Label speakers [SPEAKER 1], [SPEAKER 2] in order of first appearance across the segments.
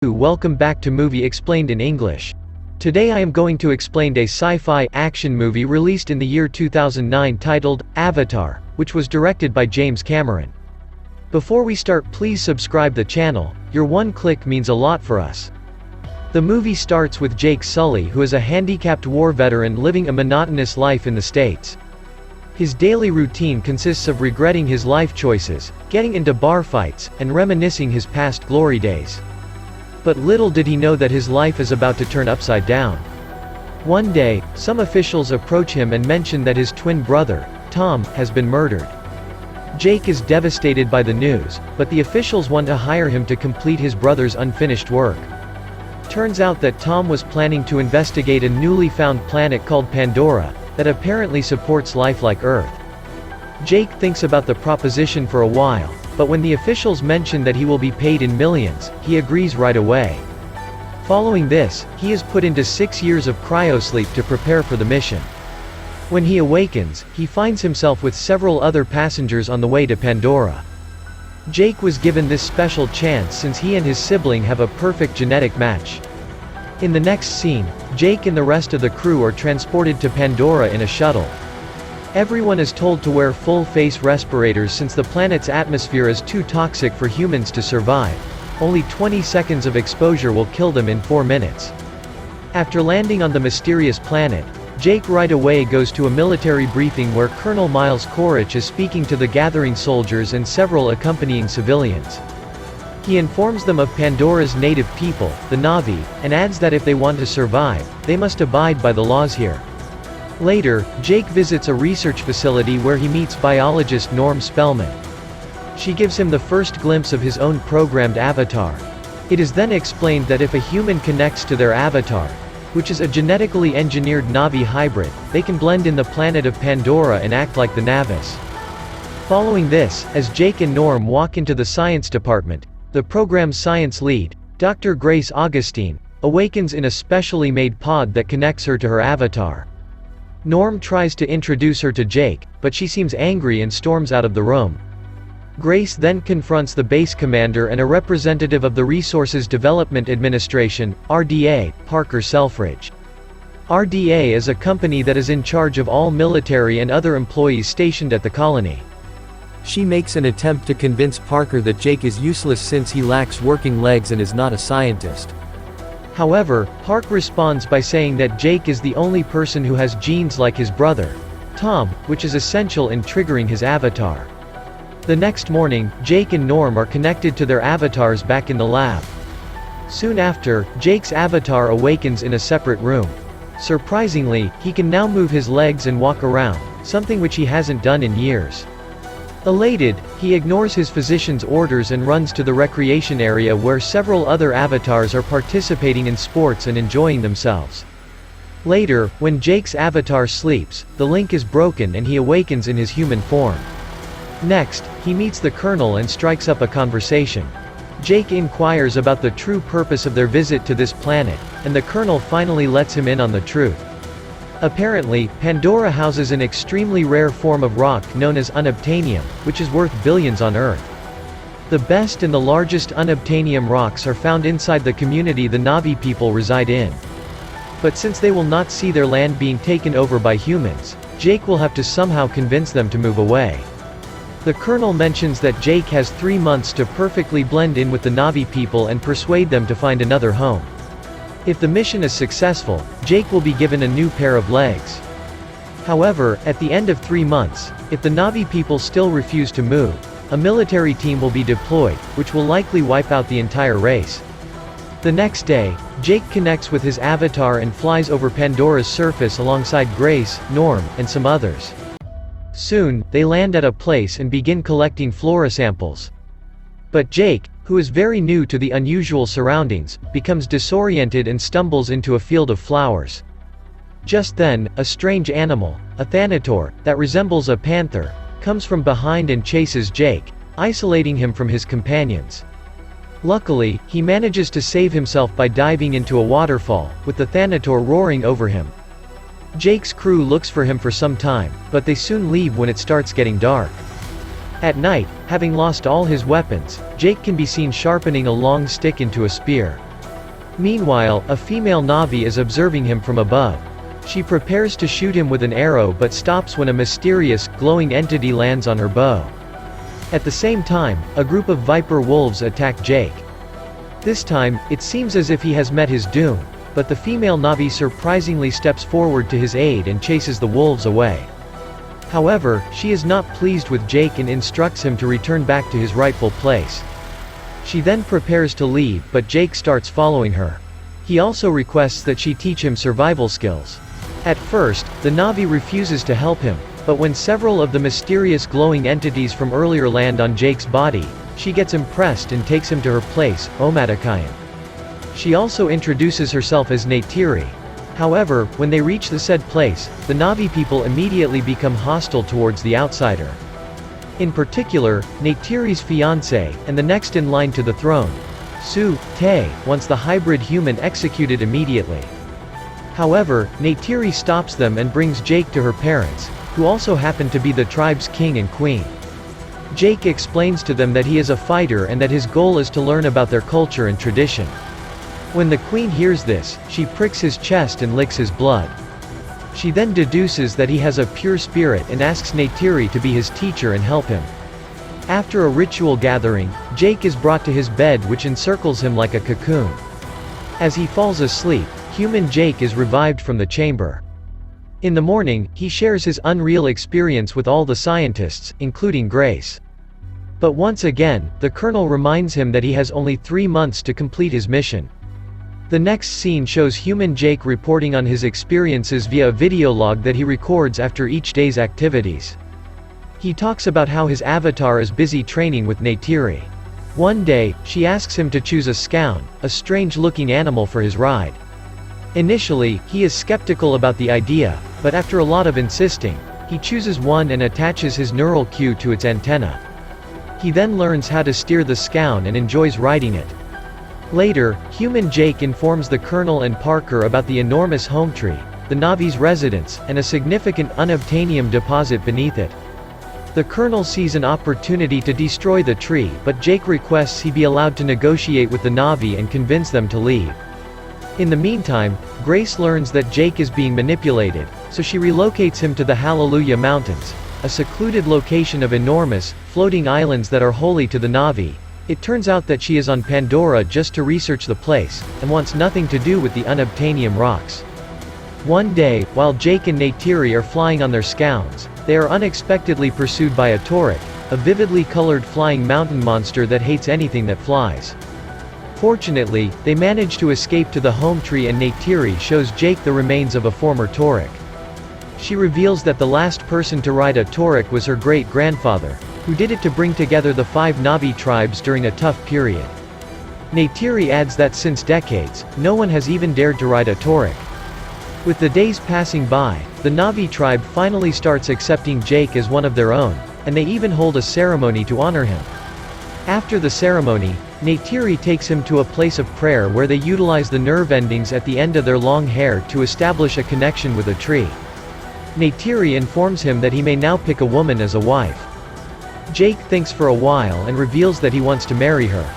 [SPEAKER 1] Welcome back to Movie Explained in English. Today I am going to explain a sci-fi action movie released in the year 2009 titled Avatar, which was directed by James Cameron. Before we start, please subscribe the channel. Your one click means a lot for us. The movie starts with Jake Sully, who is a handicapped war veteran living a monotonous life in the States. His daily routine consists of regretting his life choices, getting into bar fights, and reminiscing his past glory days. But little did he know that his life is about to turn upside down. One day, some officials approach him and mention that his twin brother, Tom, has been murdered. Jake is devastated by the news, but the officials want to hire him to complete his brother's unfinished work. Turns out that Tom was planning to investigate a newly found planet called Pandora, that apparently supports life like Earth. Jake thinks about the proposition for a while, but when the officials mention that he will be paid in millions, he agrees right away. Following this, he is put into 6 years of cryosleep to prepare for the mission. When he awakens, he finds himself with several other passengers on the way to Pandora. Jake was given this special chance since he and his sibling have a perfect genetic match. In the next scene, Jake and the rest of the crew are transported to Pandora in a shuttle. Everyone is told to wear full-face respirators since the planet's atmosphere is too toxic for humans to survive. Only 20 seconds of exposure will kill them in 4 minutes. After landing on the mysterious planet, Jake right away goes to a military briefing where Colonel Miles Quaritch is speaking to the gathering soldiers and several accompanying civilians. He informs them of Pandora's native people, the Na'vi, and adds that if they want to survive, they must abide by the laws here. Later, Jake visits a research facility where he meets biologist Norm Spellman. She gives him the first glimpse of his own programmed avatar. It is then explained that if a human connects to their avatar, which is a genetically engineered Na'vi hybrid, they can blend in the planet of Pandora and act like the Navis. Following this, as Jake and Norm walk into the science department, the program's science lead, Dr. Grace Augustine, awakens in a specially made pod that connects her to her avatar. Norm tries to introduce her to Jake, but she seems angry and storms out of the room. Grace then confronts the base commander and a representative of the Resources Development Administration, RDA, Parker Selfridge. RDA is a company that is in charge of all military and other employees stationed at the colony. She makes an attempt to convince Parker that Jake is useless since he lacks working legs and is not a scientist. However, Park responds by saying that Jake is the only person who has genes like his brother, Tom, which is essential in triggering his avatar. The next morning, Jake and Norm are connected to their avatars back in the lab. Soon after, Jake's avatar awakens in a separate room. Surprisingly, he can now move his legs and walk around, something which he hasn't done in years. Elated, he ignores his physician's orders and runs to the recreation area where several other avatars are participating in sports and enjoying themselves. Later, when Jake's avatar sleeps, the link is broken and he awakens in his human form. Next, he meets the Colonel and strikes up a conversation. Jake inquires about the true purpose of their visit to this planet, and the Colonel finally lets him in on the truth. Apparently, Pandora houses an extremely rare form of rock known as unobtainium, which is worth billions on Earth. The best and the largest unobtainium rocks are found inside the community the Na'vi people reside in. But since they will not see their land being taken over by humans, Jake will have to somehow convince them to move away. The Colonel mentions that Jake has 3 months to perfectly blend in with the Na'vi people and persuade them to find another home. If the mission is successful, Jake will be given a new pair of legs. However, at the end of 3 months, if the Na'vi people still refuse to move, a military team will be deployed, which will likely wipe out the entire race. The next day, Jake connects with his avatar and flies over Pandora's surface alongside Grace, Norm, and some others. Soon, they land at a place and begin collecting flora samples. But Jake, who is very new to the unusual surroundings, becomes disoriented and stumbles into a field of flowers. Just then, a strange animal, a thanator, that resembles a panther, comes from behind and chases Jake, isolating him from his companions. Luckily, he manages to save himself by diving into a waterfall, with the thanator roaring over him. Jake's crew looks for him for some time, but they soon leave when it starts getting dark. At night, having lost all his weapons, Jake can be seen sharpening a long stick into a spear. Meanwhile, a female Na'vi is observing him from above. She prepares to shoot him with an arrow but stops when a mysterious, glowing entity lands on her bow. At the same time, a group of viper wolves attack Jake. This time, it seems as if he has met his doom, but the female Na'vi surprisingly steps forward to his aid and chases the wolves away. However, she is not pleased with Jake and instructs him to return back to his rightful place. She then prepares to leave, but Jake starts following her. He also requests that she teach him survival skills. At first, the Na'vi refuses to help him, but when several of the mysterious glowing entities from earlier land on Jake's body, she gets impressed and takes him to her place, Omatakayan. She also introduces herself as Neytiri. However, when they reach the said place, the Na'vi people immediately become hostile towards the outsider. In particular, Neytiri's fiancé, and the next in line to the throne, Su Te, wants the hybrid human executed immediately. However, Neytiri stops them and brings Jake to her parents, who also happen to be the tribe's king and queen. Jake explains to them that he is a fighter and that his goal is to learn about their culture and tradition. When the queen hears this, she pricks his chest and licks his blood. She then deduces that he has a pure spirit and asks Neytiri to be his teacher and help him. After a ritual gathering, Jake is brought to his bed which encircles him like a cocoon. As he falls asleep, human Jake is revived from the chamber. In the morning, he shares his unreal experience with all the scientists, including Grace. But once again, the Colonel reminds him that he has only 3 months to complete his mission. The next scene shows human Jake reporting on his experiences via a video log that he records after each day's activities. He talks about how his avatar is busy training with Neytiri. One day, she asks him to choose a scoun, a strange-looking animal for his ride. Initially, he is skeptical about the idea, but after a lot of insisting, he chooses one and attaches his neural cue to its antenna. He then learns how to steer the scoun and enjoys riding it. Later, human Jake informs the Colonel and Parker about the enormous home tree, the Na'vi's residence, and a significant unobtainium deposit beneath it. The Colonel sees an opportunity to destroy the tree, but Jake requests he be allowed to negotiate with the Na'vi and convince them to leave. In the meantime, Grace learns that Jake is being manipulated, so she relocates him to the Hallelujah Mountains, a secluded location of enormous, floating islands that are holy to the Na'vi. It turns out that she is on Pandora just to research the place, and wants nothing to do with the unobtainium rocks. One day, while Jake and Neytiri are flying on their scouns, they are unexpectedly pursued by A.R.O.G, a vividly colored flying mountain monster that hates anything that flies. Fortunately, they manage to escape to the home tree and Neytiri shows Jake the remains of a former A.R.O.G. She reveals that the last person to ride A.R.O.G was her great-grandfather, who did it to bring together the 5 Na'vi tribes during a tough period. Neytiri adds that since decades, no one has even dared to ride A.R.O.G. With the days passing by, the Na'vi tribe finally starts accepting Jake as one of their own, and they even hold a ceremony to honor him. After the ceremony, Neytiri takes him to a place of prayer where they utilize the nerve endings at the end of their long hair to establish a connection with a tree. Neytiri informs him that he may now pick a woman as a wife. Jake thinks for a while and reveals that he wants to marry her.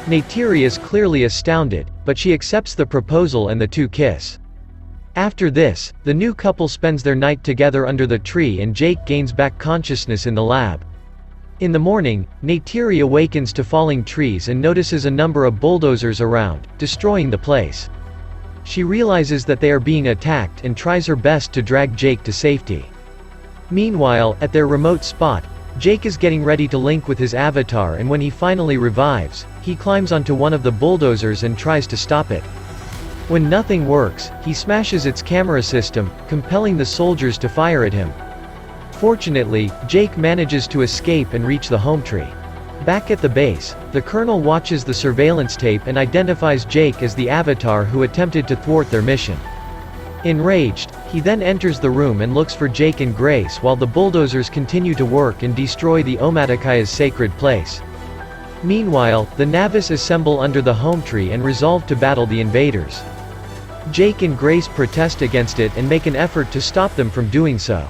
[SPEAKER 1] Neytiri is clearly astounded, but she accepts the proposal and the two kiss. After this, the new couple spends their night together under the tree and Jake gains back consciousness in the lab. In the morning, Neytiri awakens to falling trees and notices a number of bulldozers around, destroying the place. She realizes that they are being attacked and tries her best to drag Jake to safety. Meanwhile, at their remote spot, Jake is getting ready to link with his avatar, and when he finally revives, he climbs onto one of the bulldozers and tries to stop it. When nothing works, he smashes its camera system, compelling the soldiers to fire at him. Fortunately, Jake manages to escape and reach the home tree. Back at the base, the Colonel watches the surveillance tape and identifies Jake as the avatar who attempted to thwart their mission. Enraged, he then enters the room and looks for Jake and Grace while the bulldozers continue to work and destroy the Omatakaya's sacred place. Meanwhile, the Navis assemble under the home tree and resolve to battle the invaders. Jake and Grace protest against it and make an effort to stop them from doing so.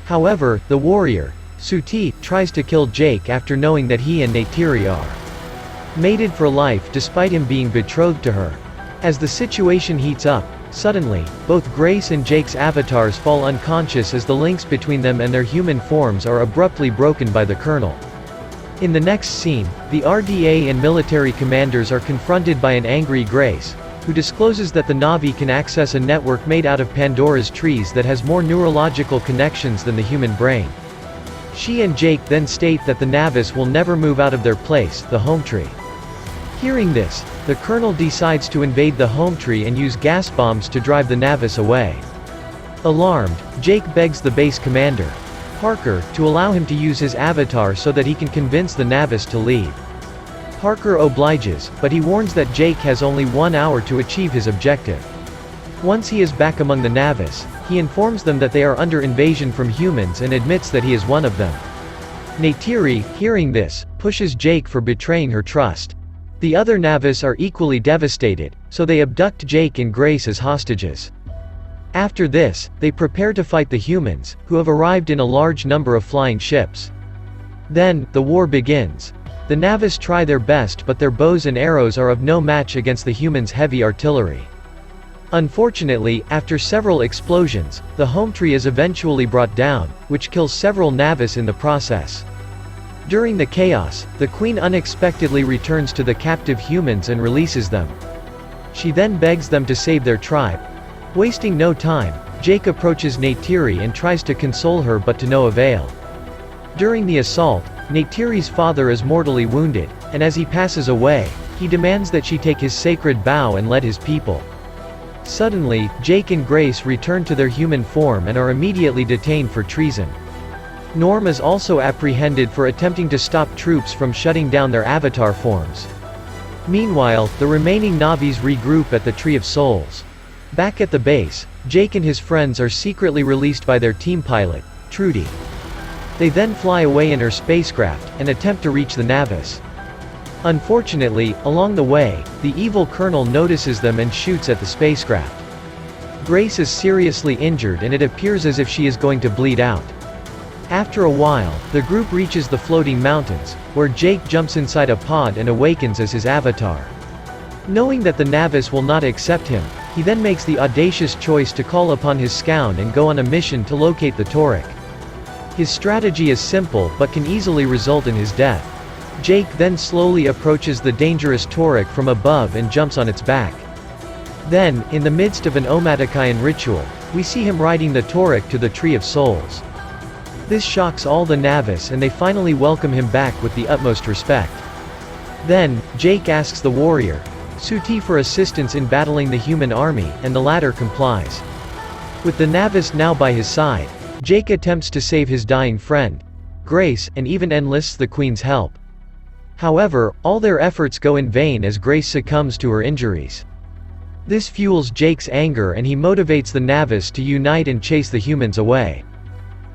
[SPEAKER 1] However, the warrior, Suti, tries to kill Jake after knowing that he and Neytiri are mated for life despite him being betrothed to her. As the situation heats up, suddenly, both Grace and Jake's avatars fall unconscious as the links between them and their human forms are abruptly broken by the Colonel. In the next scene, the RDA and military commanders are confronted by an angry Grace, who discloses that the Na'vi can access a network made out of Pandora's trees that has more neurological connections than the human brain. She and Jake then state that the Navis will never move out of their place, the home tree. Hearing this, the Colonel decides to invade the home tree and use gas bombs to drive the Navis away. Alarmed, Jake begs the base commander, Parker, to allow him to use his avatar so that he can convince the Navis to leave. Parker obliges, but he warns that Jake has only 1 hour to achieve his objective. Once he is back among the Navis, he informs them that they are under invasion from humans and admits that he is one of them. Neytiri, hearing this, pushes Jake for betraying her trust. The other Navis are equally devastated, so they abduct Jake and Grace as hostages. After this, they prepare to fight the humans, who have arrived in a large number of flying ships. Then, the war begins. The Navis try their best, but their bows and arrows are of no match against the humans' heavy artillery. Unfortunately, after several explosions, the home tree is eventually brought down, which kills several Navis in the process. During the chaos, the Queen unexpectedly returns to the captive humans and releases them. She then begs them to save their tribe. Wasting no time, Jake approaches Neytiri and tries to console her, but to no avail. During the assault, Neytiri's father is mortally wounded, and as he passes away, he demands that she take his sacred bow and lead his people. Suddenly, Jake and Grace return to their human form and are immediately detained for treason. Norm is also apprehended for attempting to stop troops from shutting down their avatar forms. Meanwhile, the remaining Na'vis regroup at the Tree of Souls. Back at the base, Jake and his friends are secretly released by their team pilot, Trudy. They then fly away in her spacecraft, and attempt to reach the Navis. Unfortunately, along the way, the evil Colonel notices them and shoots at the spacecraft. Grace is seriously injured and it appears as if she is going to bleed out. After a while, the group reaches the floating mountains, where Jake jumps inside a pod and awakens as his avatar. Knowing that the Navis will not accept him, he then makes the audacious choice to call upon his scout and go on a mission to locate the Torek. His strategy is simple but can easily result in his death. Jake then slowly approaches the dangerous Torek from above and jumps on its back. Then, in the midst of an Omatakayan ritual, we see him riding the Torek to the Tree of Souls. This shocks all the Navis and they finally welcome him back with the utmost respect. Then, Jake asks the warrior, Suti, for assistance in battling the human army, and the latter complies. With the Navis now by his side, Jake attempts to save his dying friend, Grace, and even enlists the Queen's help. However, all their efforts go in vain as Grace succumbs to her injuries. This fuels Jake's anger and he motivates the Navis to unite and chase the humans away.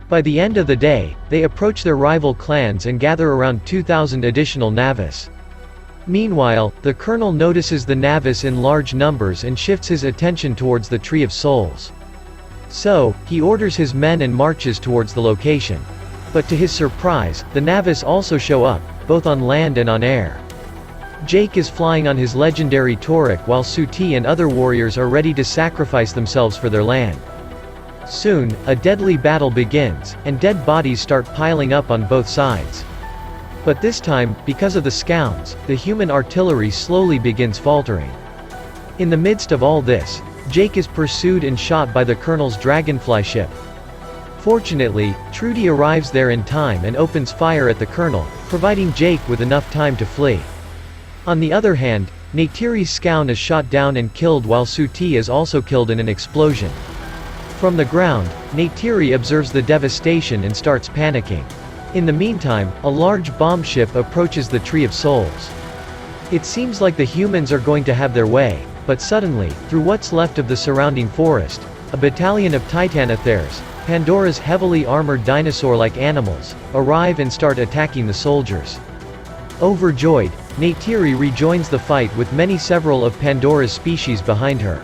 [SPEAKER 1] By the end of the day, they approach their rival clans and gather around 2,000 additional Navis. Meanwhile, the Colonel notices the Navis in large numbers and shifts his attention towards the Tree of Souls. So, he orders his men and marches towards the location. But to his surprise, the Navis also show up, both on land and on air. Jake is flying on his legendary Torek while Suti and other warriors are ready to sacrifice themselves for their land. Soon, a deadly battle begins, and dead bodies start piling up on both sides. But this time, because of the Scounds, the human artillery slowly begins faltering. In the midst of all this, Jake is pursued and shot by the Colonel's dragonfly ship. Fortunately, Trudy arrives there in time and opens fire at the Colonel, providing Jake with enough time to flee. On the other hand, Neytiri's scout is shot down and killed while Suti is also killed in an explosion. From the ground, Neytiri observes the devastation and starts panicking. In the meantime, a large bomb ship approaches the Tree of Souls. It seems like the humans are going to have their way, but suddenly, through what's left of the surrounding forest, a battalion of Titanotheres, Pandora's heavily armored dinosaur-like animals, arrive and start attacking the soldiers. Overjoyed, Neytiri rejoins the fight with several of Pandora's species behind her.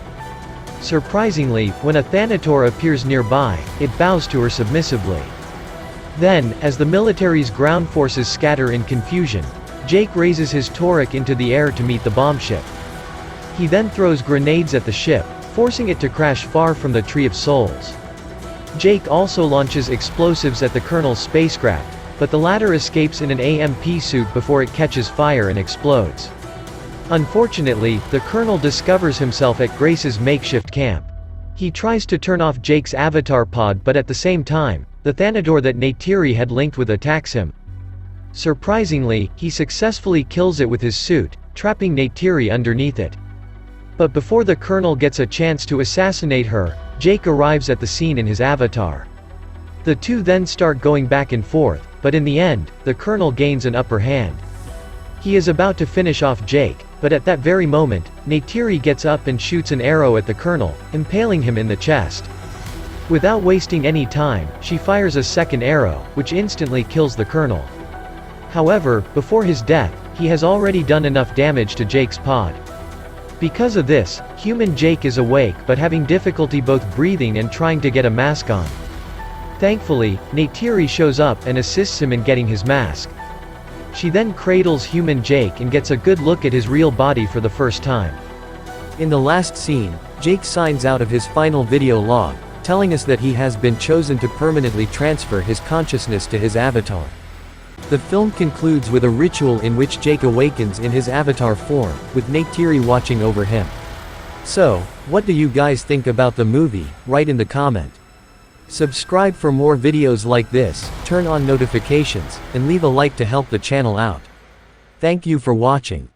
[SPEAKER 1] Surprisingly, when a Thanator appears nearby, it bows to her submissively. Then, as the military's ground forces scatter in confusion, Jake raises his Torek into the air to meet the bomb ship. He then throws grenades at the ship, forcing it to crash far from the Tree of Souls. Jake also launches explosives at the Colonel's spacecraft, but the latter escapes in an AMP suit before it catches fire and explodes. Unfortunately, the Colonel discovers himself at Grace's makeshift camp. He tries to turn off Jake's avatar pod, but at the same time, the Thanador that Neytiri had linked with attacks him. Surprisingly, he successfully kills it with his suit, trapping Neytiri underneath it. But before the Colonel gets a chance to assassinate her, Jake arrives at the scene in his avatar. The two then start going back and forth, but in the end, the Colonel gains an upper hand. He is about to finish off Jake, but at that very moment, Neytiri gets up and shoots an arrow at the Colonel, impaling him in the chest. Without wasting any time, she fires a second arrow, which instantly kills the Colonel. However, before his death, he has already done enough damage to Jake's pod. Because of this, human Jake is awake but having difficulty both breathing and trying to get a mask on. Thankfully, Neytiri shows up and assists him in getting his mask. She then cradles human Jake and gets a good look at his real body for the first time. In the last scene, Jake signs out of his final video log, telling us that he has been chosen to permanently transfer his consciousness to his avatar. The film concludes with a ritual in which Jake awakens in his avatar form, with Neytiri watching over him. So, what do you guys think about the movie? Write in the comment. Subscribe for more videos like this, turn on notifications, and leave a like to help the channel out. Thank you for watching.